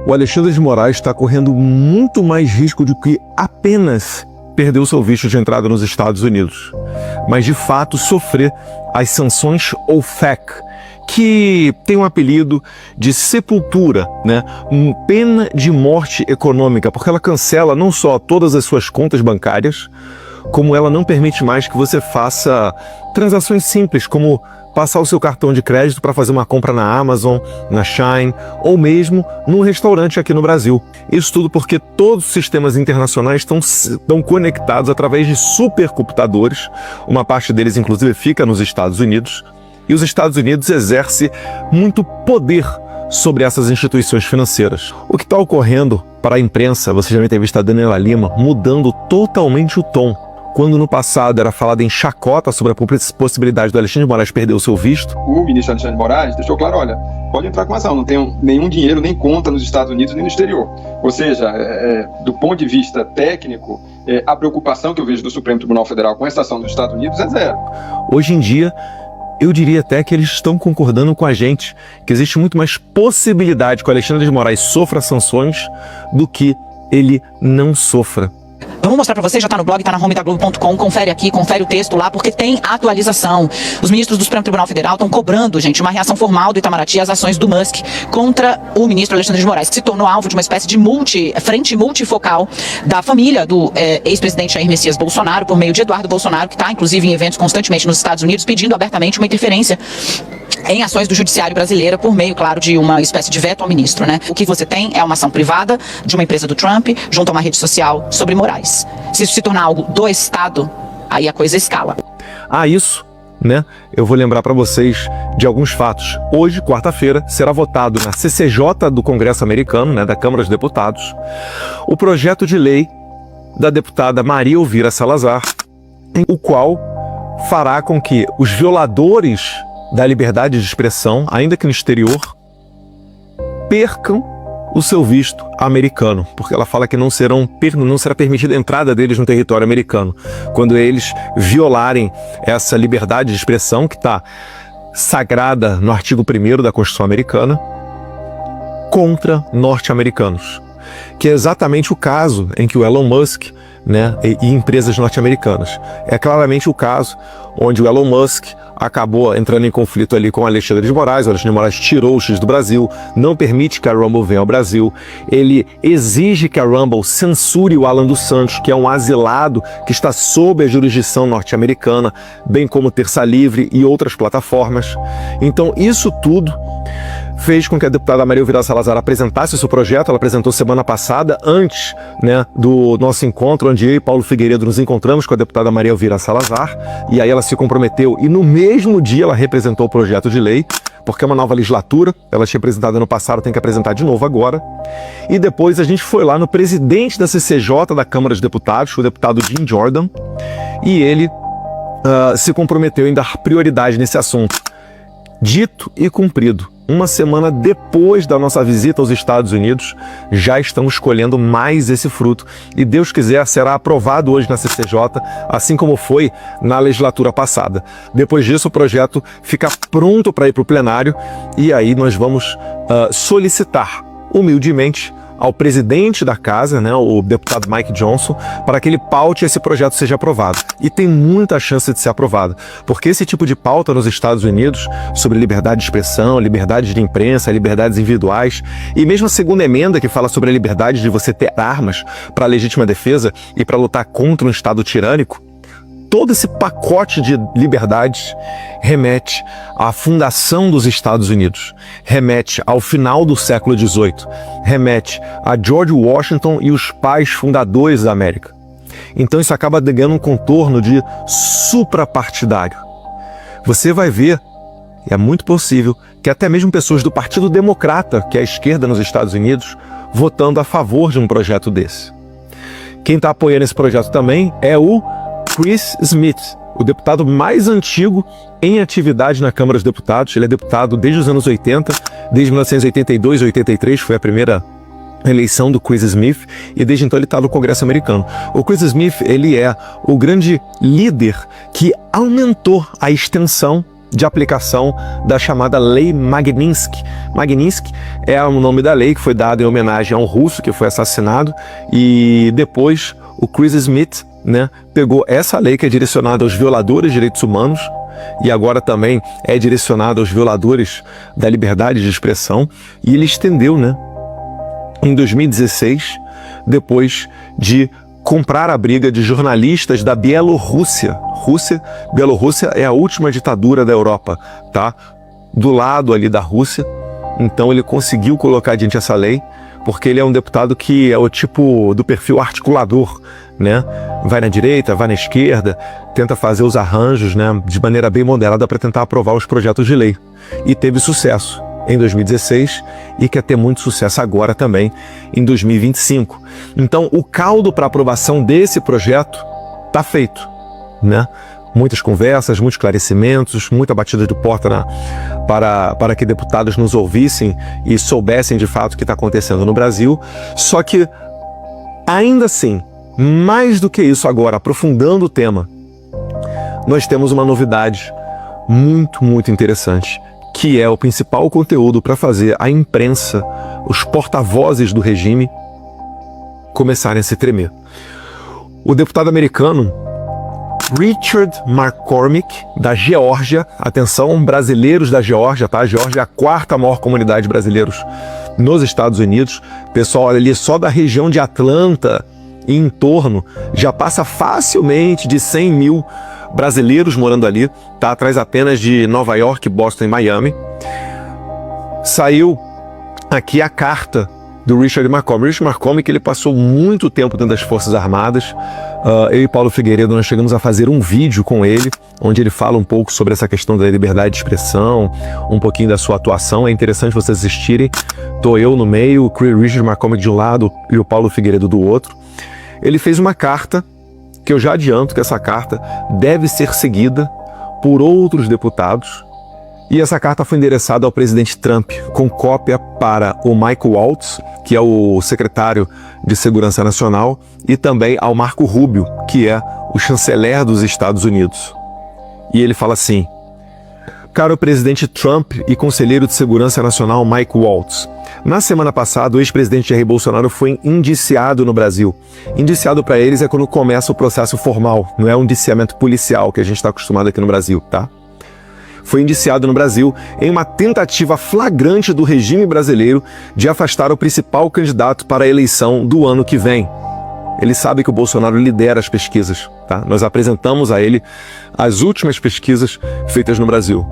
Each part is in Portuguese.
O Alexandre de Moraes está correndo muito mais risco do que apenas perder o seu visto de entrada nos Estados Unidos, mas de fato sofrer as sanções OFAC, que tem um apelido de sepultura, né? Pena de morte econômica, porque ela cancela não só todas as suas contas bancárias, como ela não permite mais que você faça transações simples, como passar o seu cartão de crédito para fazer uma compra na Amazon, na Shein, ou mesmo num restaurante aqui no Brasil. Isso tudo porque todos os sistemas internacionais estão conectados através de supercomputadores. Uma parte deles, inclusive, fica nos Estados Unidos. E os Estados Unidos exercem muito poder sobre essas instituições financeiras. O que está ocorrendo para a imprensa, você já deve visto a Daniela Lima mudando totalmente o tom. Quando no passado era falado em chacota sobre a possibilidade do Alexandre de Moraes perder o seu visto, o ministro Alexandre de Moraes deixou claro, olha, pode entrar com ação, não tem nenhum dinheiro, nem conta nos Estados Unidos nem no exterior. Ou seja, do ponto de vista técnico, a preocupação que eu vejo do Supremo Tribunal Federal com a estação dos Estados Unidos é zero. Hoje em dia, eu diria até que eles estão concordando com a gente, que existe muito mais possibilidade que o Alexandre de Moraes sofra sanções do que ele não sofra. Vamos mostrar para você, já está no blog, está na home da Globo.com, confere aqui, confere o texto lá, porque tem atualização. Os ministros do Supremo Tribunal Federal estão cobrando, gente, uma reação formal do Itamaraty às ações do Musk contra o ministro Alexandre de Moraes, que se tornou alvo de uma espécie de frente multifocal da família do ex-presidente Jair Messias Bolsonaro, por meio de Eduardo Bolsonaro, que está, inclusive, em eventos constantemente nos Estados Unidos, pedindo abertamente uma interferência em ações do judiciário brasileiro por meio, claro, de uma espécie de veto ao ministro, né? O que você tem é uma ação privada de uma empresa do Trump junto a uma rede social sobre Moraes. Se isso se tornar algo do Estado, aí a coisa escala. Isso, né? Eu vou lembrar para vocês de alguns fatos. Hoje, quarta-feira, será votado na CCJ do Congresso americano, né, da Câmara dos Deputados, o projeto de lei da deputada Maria Elvira Salazar, o qual fará com que os violadores da liberdade de expressão, ainda que no exterior, percam o seu visto americano, porque ela fala que não será permitida a entrada deles no território americano, quando eles violarem essa liberdade de expressão que está sagrada no artigo 1º da Constituição Americana contra norte-americanos, que é exatamente o caso em que o Elon Musk, né, e empresas norte-americanas. É claramente o caso onde o Elon Musk acabou entrando em conflito ali com o Alexandre de Moraes. O Alexandre de Moraes tirou o X do Brasil, não permite que a Rumble venha ao Brasil. Ele exige que a Rumble censure o Alan dos Santos, que é um asilado que está sob a jurisdição norte-americana, bem como Terça Livre e outras plataformas. Então, isso tudo fez com que a deputada Maria Elvira Salazar apresentasse o seu projeto. Ela apresentou semana passada, antes, né, do nosso encontro, onde eu e Paulo Figueiredo nos encontramos com a deputada Maria Elvira Salazar, e aí ela se comprometeu, e no mesmo dia ela representou o projeto de lei, porque é uma nova legislatura, ela tinha apresentado ano passado, tem que apresentar de novo agora. E depois a gente foi lá no presidente da CCJ da Câmara dos Deputados, o deputado Jim Jordan, e ele se comprometeu em dar prioridade nesse assunto. Dito e cumprido. Uma semana depois da nossa visita aos Estados Unidos, já estamos colhendo mais esse fruto. E Deus quiser, será aprovado hoje na CCJ, assim como foi na legislatura passada. Depois disso, o projeto fica pronto para ir para o plenário, e aí nós vamos solicitar, humildemente, ao presidente da casa, né, o deputado Mike Johnson, para que ele paute esse projeto seja aprovado. E tem muita chance de ser aprovado, porque esse tipo de pauta nos Estados Unidos, sobre liberdade de expressão, liberdade de imprensa, liberdades individuais, e mesmo a segunda emenda que fala sobre a liberdade de você ter armas para legítima defesa e para lutar contra um Estado tirânico, todo esse pacote de liberdades remete à fundação dos Estados Unidos, remete ao final do século XVIII, remete a George Washington e os pais fundadores da América. Então isso acaba ganhando um contorno de suprapartidário. Você vai ver, é muito possível, que até mesmo pessoas do Partido Democrata, que é a esquerda nos Estados Unidos, votando a favor de um projeto desse. Quem está apoiando esse projeto também é o Chris Smith, o deputado mais antigo em atividade na Câmara dos Deputados. Ele é deputado desde os anos 80, desde 1982 e 83, foi a primeira eleição do Chris Smith, e desde então ele está no Congresso americano. O Chris Smith, ele é o grande líder que aumentou a extensão de aplicação da chamada Lei Magnitsky. Magnitsky é o nome da lei que foi dado em homenagem a um russo que foi assassinado, e depois o Chris Smith, né, pegou essa lei que é direcionada aos violadores de direitos humanos e agora também é direcionada aos violadores da liberdade de expressão, e ele estendeu, né, em 2016, depois de comprar a briga de jornalistas da Bielorrússia. Bielorrússia é a última ditadura da Europa, tá? Do lado ali da Rússia. Então ele conseguiu colocar adiante essa lei, porque ele é um deputado que é o tipo do perfil articulador, né? Vai na direita, vai na esquerda, tenta fazer os arranjos, né, de maneira bem moderada para tentar aprovar os projetos de lei. E teve sucesso em 2016 e quer ter muito sucesso agora também em 2025. Então o caldo para aprovação desse projeto está feito, né? Muitas conversas, muitos esclarecimentos, muita batida de porta para que deputados nos ouvissem e soubessem de fato o que está acontecendo no Brasil. Só que, ainda assim, mais do que isso agora, aprofundando o tema, nós temos uma novidade muito, muito interessante, que é o principal conteúdo para fazer a imprensa, os porta-vozes do regime, começarem a se tremer. O deputado americano Richard McCormick, da Geórgia, atenção, brasileiros da Geórgia, tá? A Geórgia é a quarta maior comunidade de brasileiros nos Estados Unidos. Pessoal, ali só da região de Atlanta e em torno, já passa facilmente de 100 mil brasileiros morando ali, tá? Atrás apenas de Nova York, Boston e Miami. Saiu aqui a carta do Richard McCormick. Richard McCormick, ele passou muito tempo dentro das Forças Armadas. Eu e Paulo Figueiredo, nós chegamos a fazer um vídeo com ele, onde ele fala um pouco sobre essa questão da liberdade de expressão, um pouquinho da sua atuação. É interessante vocês assistirem. Tô eu no meio, o Richard McCormick de um lado e o Paulo Figueiredo do outro. Ele fez uma carta, que eu já adianto que essa carta deve ser seguida por outros deputados. E essa carta foi endereçada ao presidente Trump, com cópia para o Mike Waltz, que é o secretário de Segurança Nacional, e também ao Marco Rubio, que é o chanceler dos Estados Unidos. E ele fala assim: caro presidente Trump e conselheiro de Segurança Nacional Mike Waltz, na semana passada o ex-presidente Jair Bolsonaro foi indiciado no Brasil. Indiciado para eles é quando começa o processo formal, não é um indiciamento policial que a gente está acostumado aqui no Brasil, tá? Foi indiciado no Brasil em uma tentativa flagrante do regime brasileiro de afastar o principal candidato para a eleição do ano que vem. Ele sabe que o Bolsonaro lidera as pesquisas, tá? Nós apresentamos a ele as últimas pesquisas feitas no Brasil.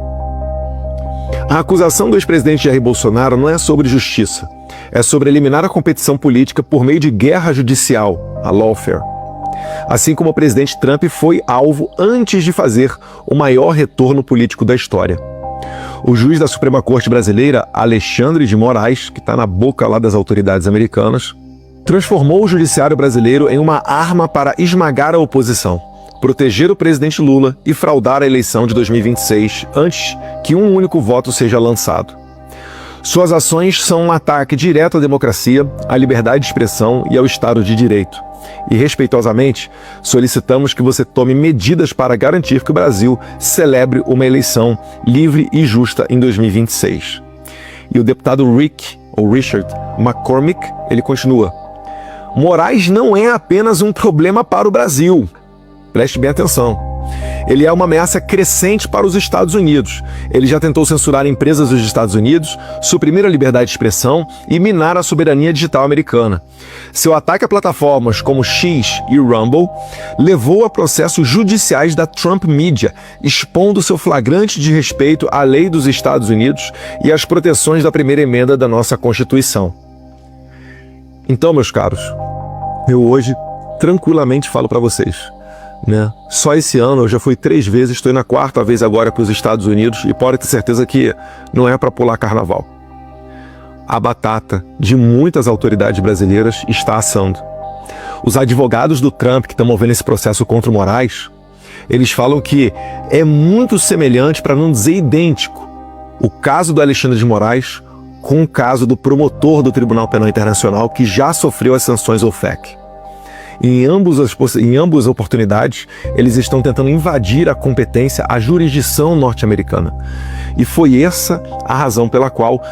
A acusação do ex-presidente Jair Bolsonaro não é sobre justiça, é sobre eliminar a competição política por meio de guerra judicial, a lawfare. Assim como o presidente Trump foi alvo antes de fazer o maior retorno político da história. O juiz da Suprema Corte Brasileira, Alexandre de Moraes, que está na boca lá das autoridades americanas, transformou o judiciário brasileiro em uma arma para esmagar a oposição, proteger o presidente Lula e fraudar a eleição de 2026 antes que um único voto seja lançado. Suas ações são um ataque direto à democracia, à liberdade de expressão e ao Estado de Direito. E, respeitosamente, solicitamos que você tome medidas para garantir que o Brasil celebre uma eleição livre e justa em 2026. E o deputado Richard McCormick, ele continua: Moraes não é apenas um problema para o Brasil. Preste bem atenção. Ele é uma ameaça crescente para os Estados Unidos. Ele já tentou censurar empresas dos Estados Unidos, suprimir a liberdade de expressão e minar a soberania digital americana. Seu ataque a plataformas como X e Rumble levou a processos judiciais da Trump Media, expondo seu flagrante desrespeito à lei dos Estados Unidos e às proteções da primeira emenda da nossa Constituição. Então, meus caros, eu hoje tranquilamente falo para vocês, né? Só esse ano eu já fui 3 vezes, estou indo na 4ª vez agora para os Estados Unidos e pode ter certeza que não é para pular carnaval. A batata de muitas autoridades brasileiras está assando. Os advogados do Trump que estão movendo esse processo contra o Moraes, eles falam que é muito semelhante, para não dizer idêntico, o caso do Alexandre de Moraes com o caso do promotor do Tribunal Penal Internacional que já sofreu as sanções OFAC. Em ambas as oportunidades, eles estão tentando invadir a competência, a jurisdição norte-americana. E foi essa a razão pela qual